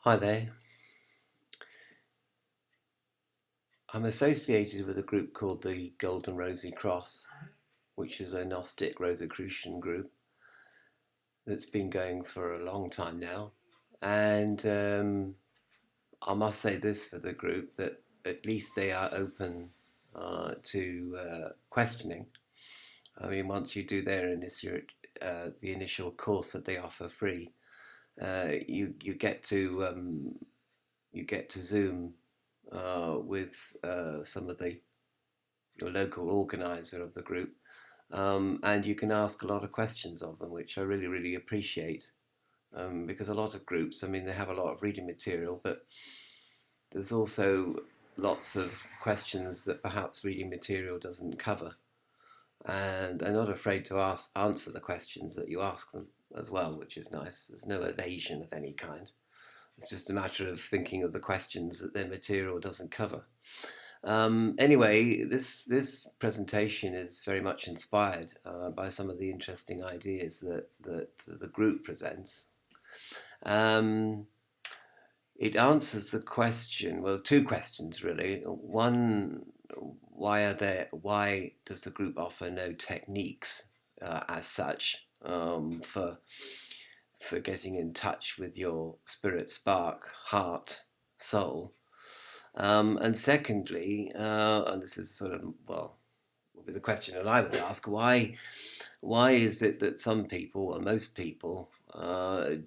Hi there. I'm associated with a group called the Golden Rosy Cross, which is a Gnostic Rosicrucian group that's been going for a long time now. And I must say this for the group that at least they are open to questioning. I mean, once you do the initial course that they offer free, you get to Zoom with some of the your local organizer of the group, and you can ask a lot of questions of them, which I really, really appreciate. Because a lot of groups, I mean, they have a lot of reading material, but there's also lots of questions that perhaps reading material doesn't cover. And they're not afraid to answer the questions that you ask them as well, which is nice. There's no evasion of any kind. It's just a matter of thinking of the questions that their material doesn't cover. Anyway, this presentation is very much inspired by some of the interesting ideas that the group presents. Um, it answers the question, well, two questions really. One, why does the group offer no techniques as such for getting in touch with your spirit spark, heart, soul? And secondly, and this is sort of, well, would be the question that I would ask, why is it that some people, or most people,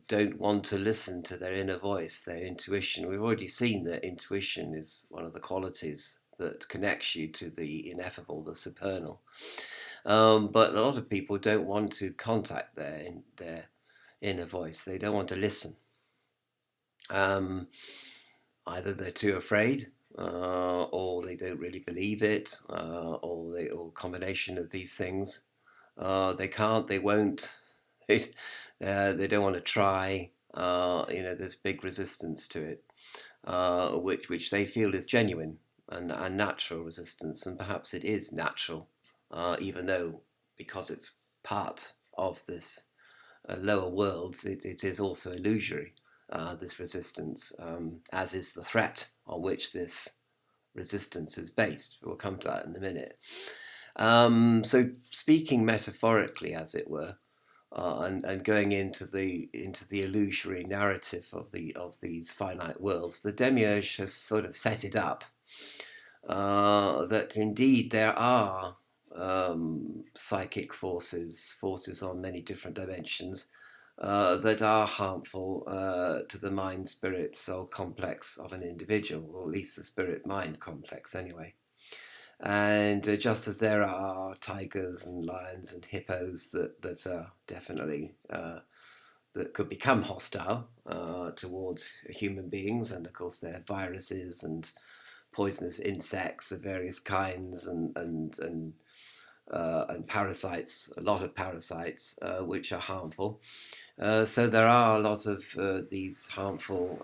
don't want to listen to their inner voice, their intuition? We've already seen that intuition is one of the qualities that connects you to the ineffable, the supernal. But a lot of people don't want to contact their inner voice. They don't want to listen. Um, Either they're too afraid, or they don't really believe it, or a combination of these things. They can't, they won't, they don't want to try. There's big resistance to it, which they feel is genuine and natural resistance, and perhaps it is natural, even though because it's part of this lower worlds, it is also illusory. This resistance, as is the threat on which this resistance is based. We'll come to that in a minute. So speaking metaphorically, as it were, and going into the illusory narrative of these finite worlds, the demiurge has sort of set it up that indeed there are psychic forces on many different dimensions that are harmful to the mind, spirit, soul complex of an individual, or at least the spirit mind complex anyway. And just as there are tigers and lions and hippos that are definitely that could become hostile towards human beings, and of course there are viruses and poisonous insects of various kinds and parasites, a lot of parasites which are harmful. So there are a lot of these harmful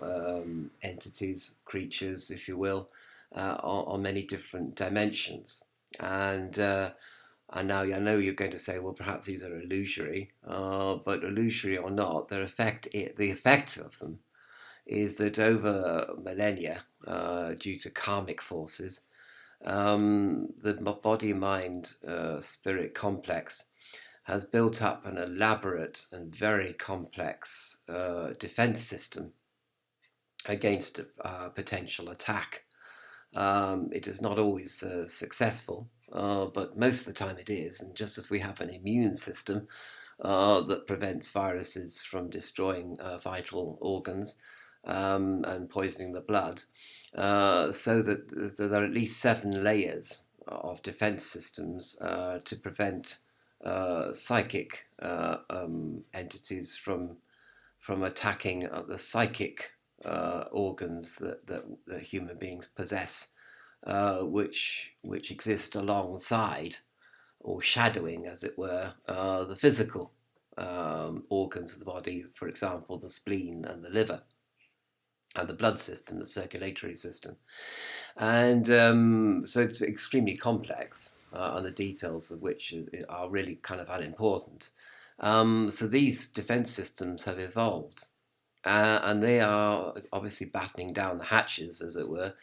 entities, creatures, if you will, on many different dimensions. And now I know you're going to say, well, perhaps these are illusory, but illusory or not, the effect of them is that over millennia, due to karmic forces, the body mind spirit complex has built up an elaborate and very complex defense system against a potential attack. It is not always successful, but most of the time it is. And just as we have an immune system that prevents viruses from destroying vital organs and poisoning the blood, so that there are at least 7 layers of defense systems to prevent psychic entities from attacking the psychic organs that human beings possess, which exist alongside or shadowing, as it were, the physical organs of the body, for example, the spleen and the liver, and the blood system, the circulatory system. And so it's extremely complex, and the details of which are really kind of unimportant. So these defense systems have evolved And they are obviously battening down the hatches, as it were,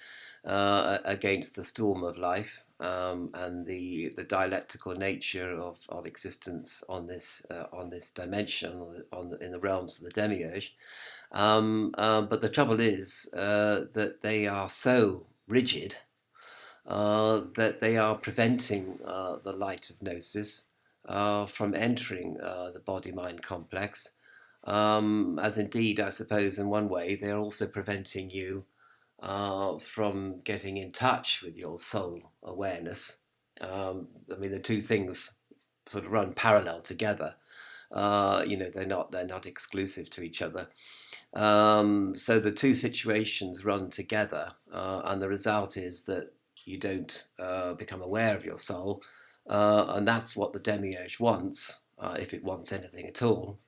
against the storm of life, and the dialectical nature of existence on this dimension, in the realms of the demiurge. But the trouble is that they are so rigid that they are preventing the light of gnosis from entering the body-mind complex. As indeed, I suppose, in one way, they're also preventing you from getting in touch with your soul awareness. I mean, the two things sort of run parallel together. They're not exclusive to each other. So the two situations run together, and the result is that you don't become aware of your soul, and that's what the demiurge wants, if it wants anything at all,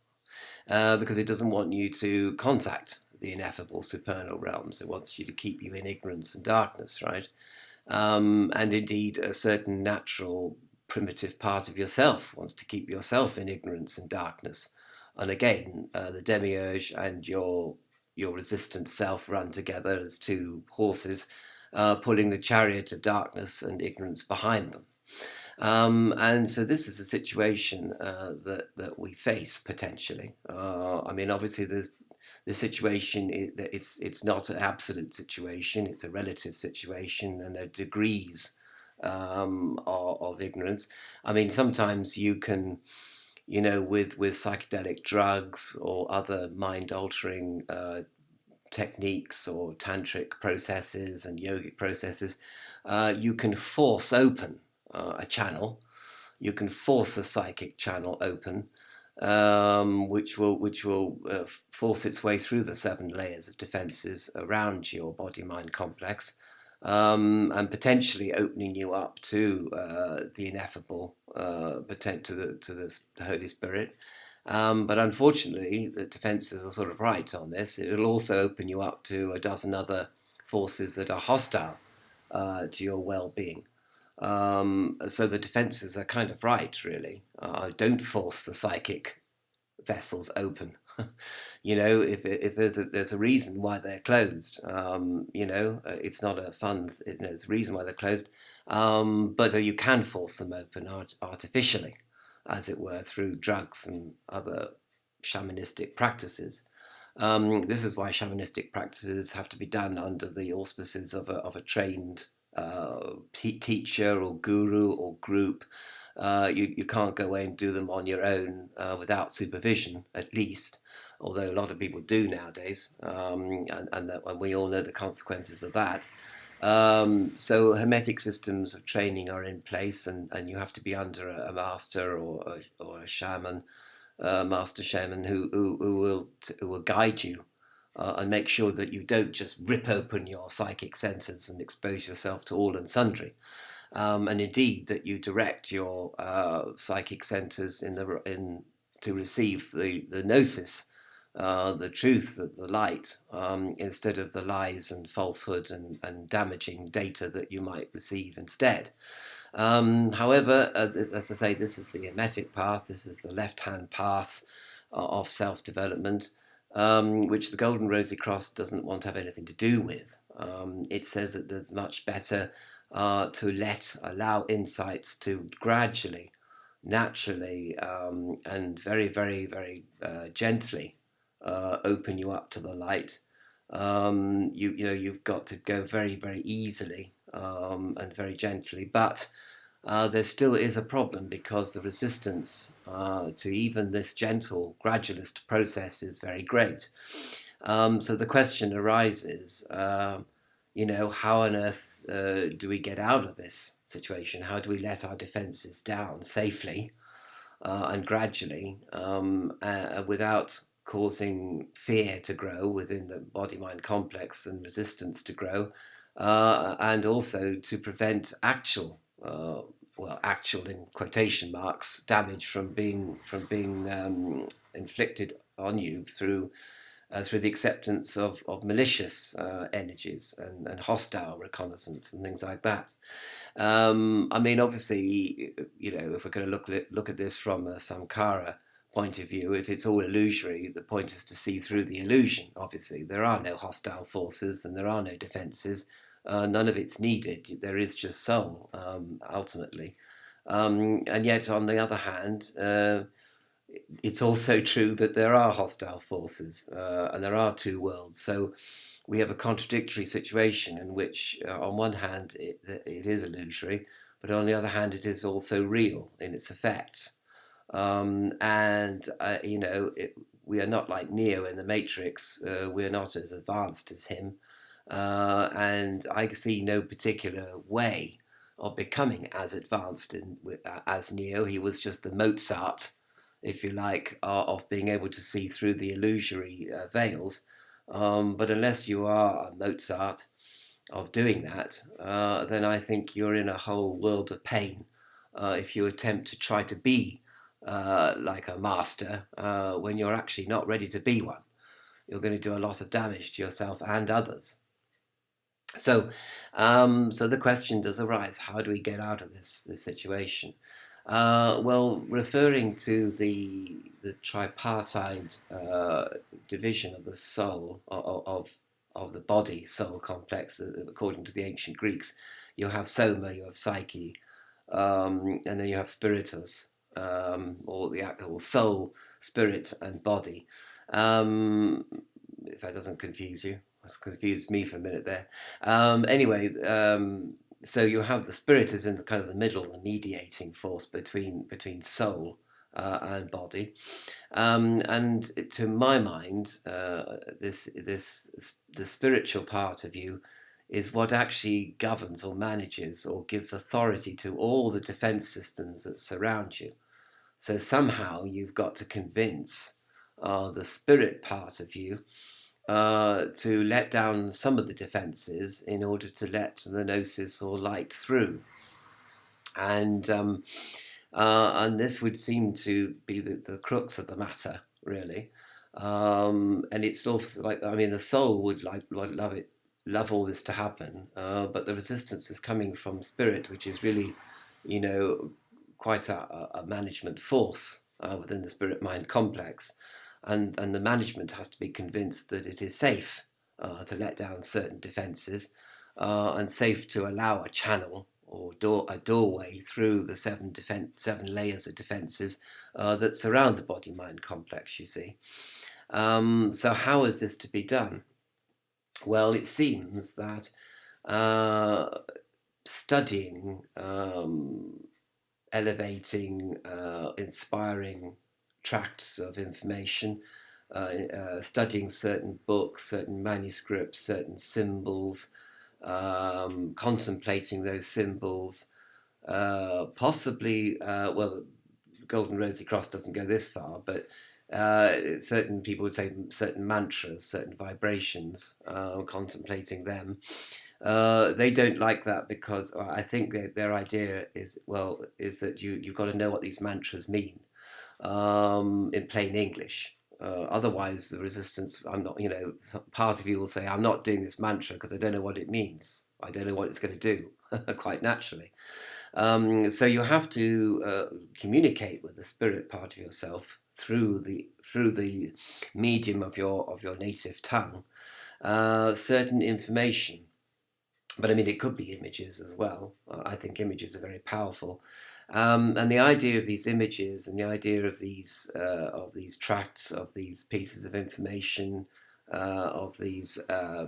because it doesn't want you to contact the ineffable supernal realms. It wants you to keep you in ignorance and darkness, right? And indeed, a certain natural primitive part of yourself wants to keep yourself in ignorance and darkness. And again, the demiurge and your resistant self run together as two horses, pulling the chariot of darkness and ignorance behind them. And so this is a situation that we face potentially. I mean, obviously, the situation it's not an absolute situation; it's a relative situation, and there are degrees of ignorance. I mean, sometimes you can, with psychedelic drugs or other mind altering techniques or tantric processes and yogic processes, you can force open a channel. You can force a psychic channel open, which will force its way through the 7 layers of defenses around your body mind complex, and potentially opening you up to the ineffable, to the Holy Spirit. But unfortunately, the defenses are sort of right on this. It will also open you up to a dozen other forces that are hostile to your well-being. So the defenses are kind of right, really. Don't force the psychic vessels open. If there's a reason why they're closed. It's not a fun. There's a reason why they're closed. But you can force them open artificially, as it were, through drugs and other shamanistic practices. This is why shamanistic practices have to be done under the auspices of a trained teacher or guru or group. You can't go away and do them on your own without supervision, at least, although a lot of people do nowadays, and we all know the consequences of that. So hermetic systems of training are in place, and you have to be under a master or a shaman, master shaman who will guide you and make sure that you don't just rip open your psychic centers and expose yourself to all and sundry. And indeed, that you direct your psychic centers to receive the gnosis, the truth, the light, instead of the lies and falsehood and damaging data that you might receive instead. However, as I say, this is the hermetic path. This is the left-hand path of self-development, which the Golden Rosy Cross doesn't want to have anything to do with. It says that it's much better to allow insights to gradually, naturally, and very, very, very gently open you up to the light. You've got to go very, very easily and very gently, but there still is a problem because the resistance to even this gentle gradualist process is very great. So the question arises, how on earth do we get out of this situation? How do we let our defenses down safely and gradually without causing fear to grow within the body-mind complex and resistance to grow, and also to prevent actual in quotation marks, damage from being inflicted on you through the acceptance of malicious energies and hostile reconnaissance and things like that. I mean, obviously, if we're going to look at this from a Sankara point of view, if it's all illusory, the point is to see through the illusion. Obviously, there are no hostile forces and there are no defenses. None of it's needed. There is just soul, ultimately. And yet, on the other hand, it's also true that there are hostile forces and there are two worlds. So we have a contradictory situation in which, on one hand, it is illusory, but on the other hand, it is also real in its effects. And we are not like Neo in the Matrix. We're not as advanced as him, and I see no particular way of becoming as advanced as Neo. He was just the Mozart, if you like, of being able to see through the illusory veils. But unless you are a Mozart of doing that, then I think you're in a whole world of pain if you attempt to try to be like a master when you're actually not ready to be one. You're going to do a lot of damage to yourself and others. So, so the question does arise: how do we get out of this situation? Well, referring to the tripartite division of the soul of the body soul complex, according to the ancient Greeks, you have soma, you have psyche, and then you have spiritus, or the actual soul, spirit, and body. If that doesn't confuse you, it's confused me for a minute there. Anyway, so you have the spirit as in the kind of the middle, the mediating force between soul and body, and to my mind, the spiritual part of you is what actually governs or manages or gives authority to all the defense systems that surround you. So somehow you've got to convince the spirit part of you to let down some of the defenses in order to let the gnosis or light through. And this would seem to be the crux of the matter, really. And it's sort of like, I mean, the soul would love all this to happen, but the resistance is coming from spirit, which is really, quite a management force within the spirit-mind complex. And the management has to be convinced that it is safe to let down certain defences and safe to allow a channel or a doorway through the seven layers of defences that surround the body-mind complex, you see. So how is this to be done? Well, it seems that studying, elevating, inspiring tracts of information, studying certain books, certain manuscripts, certain symbols, contemplating those symbols, possibly, well, the Golden Rosy Cross doesn't go this far, but certain people would say certain mantras, certain vibrations, contemplating them. They don't like that because I think their idea is that you've got to know what these mantras mean in plain English. Otherwise, the resistance, I'm not, part of you will say, I'm not doing this mantra because I don't know what it means. I don't know what it's going to do, quite naturally. So you have to communicate with the spirit part of yourself through the medium of your native tongue, certain information. But I mean, it could be images as well. I think images are very powerful. And the idea of these images and the idea of these tracts, of these pieces of information, of these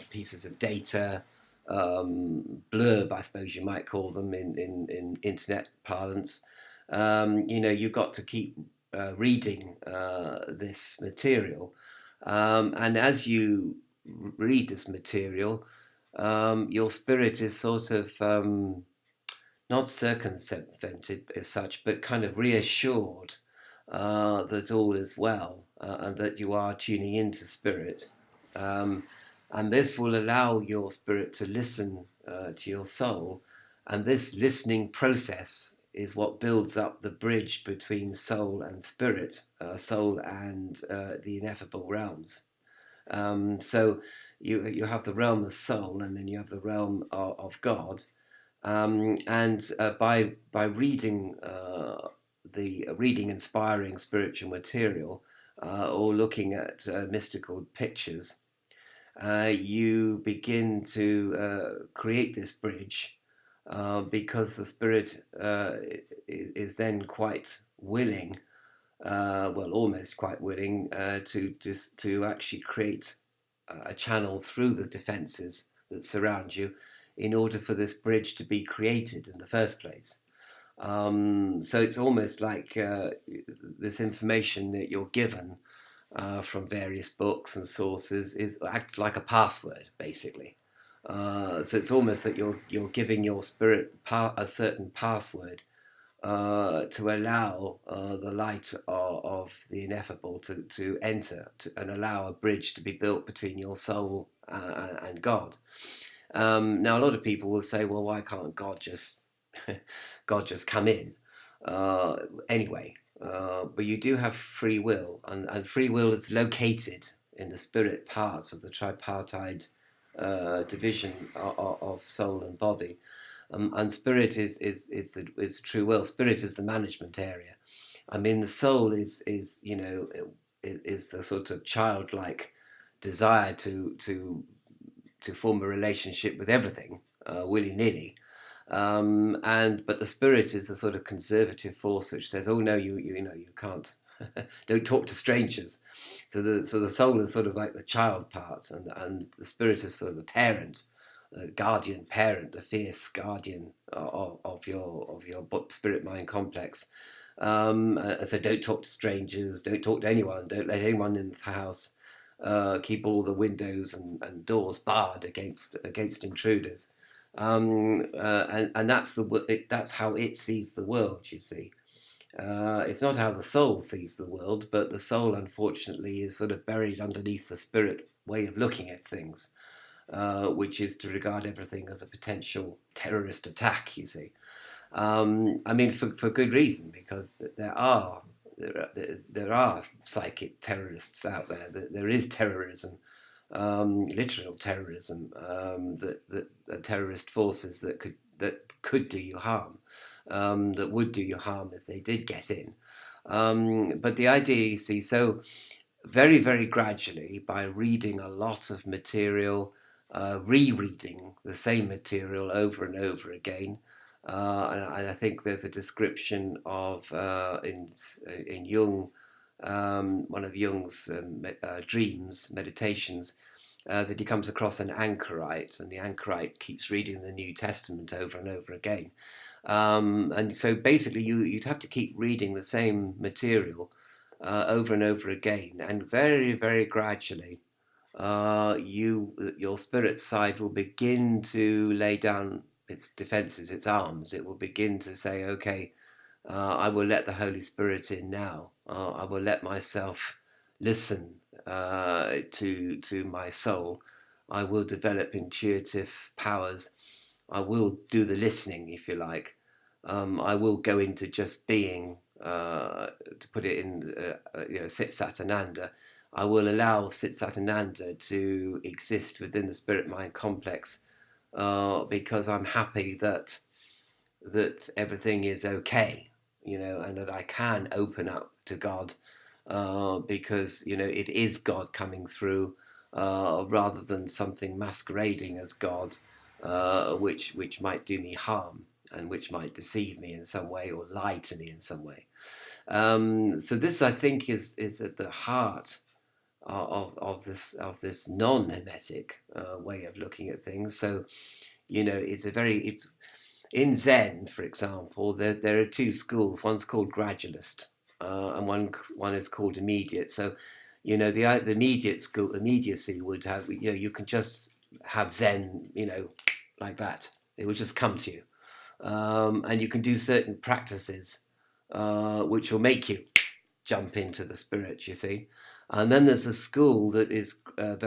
pieces of data, blurb, I suppose you might call them in internet parlance. You've got to keep reading this material. And as you read this material, your spirit is sort of not circumvented as such, but kind of reassured that all is well and that you are tuning into spirit. And this will allow your spirit to listen to your soul. And this listening process is what builds up the bridge between soul and spirit, soul and the ineffable realms. So you have the realm of soul, and then you have the realm of God. And by reading the reading inspiring spiritual material, or looking at mystical pictures, you begin to create this bridge, because the spirit is then quite willing, well, almost quite willing, to actually create a channel through the defenses that surround you in order for this bridge to be created in the first place. So it's almost like this information that you're given from various books and sources acts like a password, basically. So it's almost that you're giving your spirit a certain password to allow the light of the ineffable to enter, and allow a bridge to be built between your soul and God. Now, a lot of people will say, "Well, why can't God just God just come in?" Uh, anyway, but you do have free will, and free will is located in the spirit part of the tripartite division of soul and body. And spirit is the true will. Spirit is the management area. I mean, the soul is is the sort of childlike desire to form a relationship with everything, willy nilly. And but the spirit is the sort of conservative force which says, "Oh no, you can't, don't talk to strangers." So the soul is sort of like the child part, and the spirit is sort of the parent, guardian parent, the fierce guardian of your spirit mind complex. So don't talk to strangers, don't talk to anyone, don't let anyone in the house. Keep all the windows and doors barred against intruders. And that's how it sees the world. You see, it's not how the soul sees the world, but the soul, unfortunately, is sort of buried underneath the spirit way of looking at things, which is to regard everything as a potential terrorist attack. You see, I mean, for good reason, because there are psychic terrorists out there. There is terrorism, literal terrorism, that terrorist forces that could do you harm, that would do you harm if they did get in. But the idea, you see, so very, very gradually, by reading a lot of material, rereading the same material over and over again. And I think there's a description of in Jung, one of Jung's dreams, meditations, that he comes across an anchorite, and the anchorite keeps reading the New Testament over and over again. And so basically, you'd have to keep reading the same material over and over again, and very, very gradually, your spirit side will begin to lay down its defenses, its arms. It will begin to say, "Okay, I will let the Holy Spirit in now. I will let myself listen to my soul. I will develop intuitive powers. I will do the listening, if you like. I will go into just being, to put it in, Sit Sat Ananda. I will allow Sit Sat Ananda to exist within the spirit mind complex, because I'm happy that everything is okay, and that I can open up to God, because it is God coming through, rather than something masquerading as God, which might do me harm, and which might deceive me in some way, or lie to me in some way. So this, I think, is at the heart of this non-hermetic way of looking at things. So it's in Zen, for example, there are two schools. One's called gradualist, and one is called immediate. So, the immediate school, immediacy would have, you can just have Zen, like that. It will just come to you, and you can do certain practices, which will make you jump into the spirit. You see. And then there's a school that is what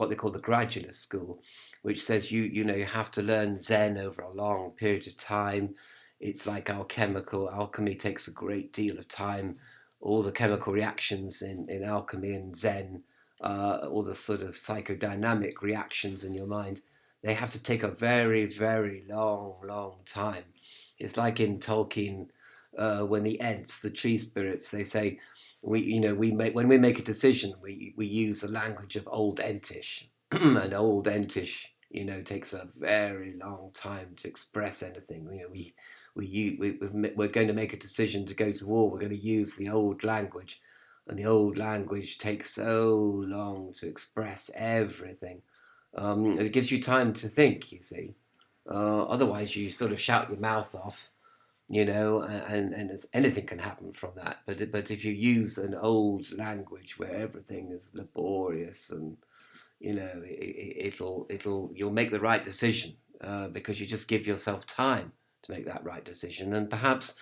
they call the gradualist school, which says you have to learn Zen over a long period of time. It's like alchemical. Alchemy takes a great deal of time. All the chemical reactions in alchemy and Zen, all the sort of psychodynamic reactions in your mind, they have to take a very, very long, long time. It's like in Tolkien, when the Ents, the tree spirits, they say, when we make a decision, we use the language of Old Entish, and Old Entish, takes a very long time to express anything. We're going to make a decision to go to war. We're going to use the old language, and the old language takes so long to express everything. It gives you time to think, you see. Otherwise, you sort of shout your mouth off, and anything can happen from that. But if you use an old language where everything is laborious, and you'll make the right decision, because you just give yourself time to make that right decision. And perhaps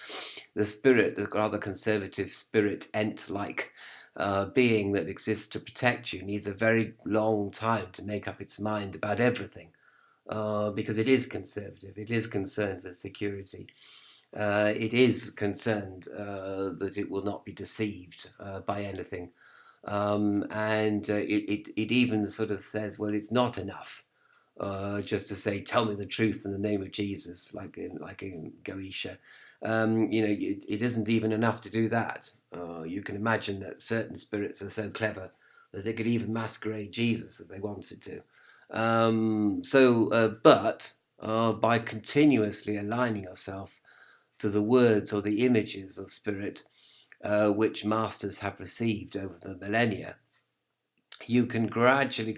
the rather conservative spirit, Ent-like being that exists to protect you, needs a very long time to make up its mind about everything, because it is conservative. It is concerned with security. It is concerned that it will not be deceived by anything. And it even sort of says, well, it's not enough just to say, tell me the truth in the name of Jesus, like in Goetia. It isn't even enough to do that. You can imagine that certain spirits are so clever that they could even masquerade Jesus if they wanted to. But by continuously aligning yourself to the words or the images of spirit which masters have received over the millennia, you can gradually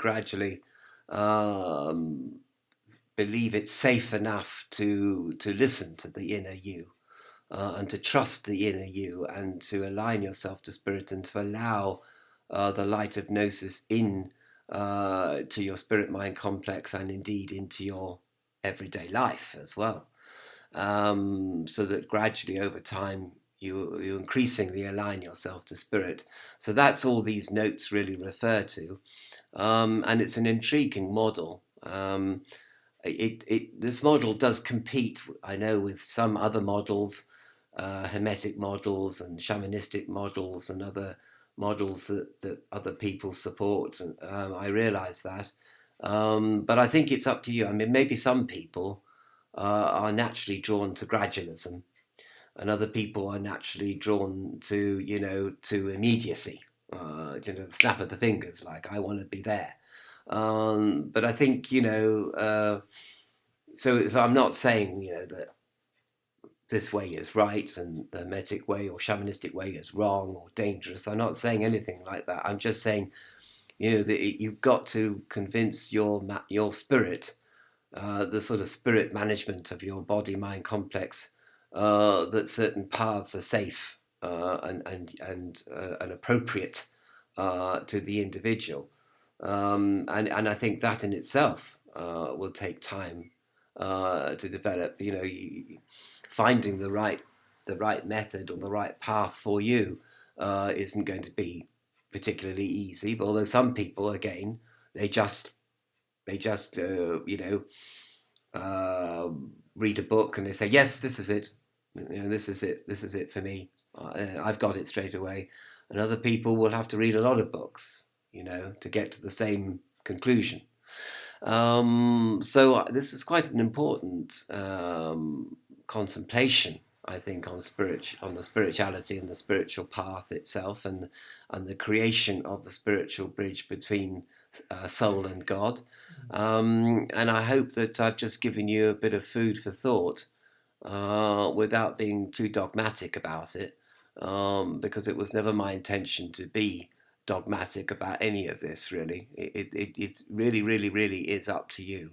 believe it's safe enough to listen to the inner you, and to trust the inner you, and to align yourself to spirit, and to allow the light of gnosis in to your spirit mind complex, and indeed into your everyday life as well. So that gradually over time you increasingly align yourself to spirit. So that's all these notes really refer to, and it's an intriguing model. This model does compete, I know, with some other models, hermetic models and shamanistic models and other models that other people support. I realize that, but I think it's up to you. I mean, maybe some people are naturally drawn to gradualism, and other people are naturally drawn to immediacy. The snap of the fingers, like I want to be there. But I think so I'm not saying that this way is right and the hermetic way or shamanistic way is wrong or dangerous. I'm not saying anything like that. I'm just saying that you've got to convince your spirit, the sort of spirit management of your body mind complex, that certain paths are safe and appropriate to the individual, and I think that in itself will take time to develop. Finding the right method or the right path for you isn't going to be particularly easy. But although some people, again, they just read a book and they say, yes, this is it. This is it for me. I've got it straight away. And other people will have to read a lot of books, to get to the same conclusion. So this is quite an important contemplation, I think, on the spirituality and the spiritual path itself, and the creation of the spiritual bridge between soul and God. And I hope that I've just given you a bit of food for thought, without being too dogmatic about it, because it was never my intention to be dogmatic about any of this, really. It really, really, really is up to you.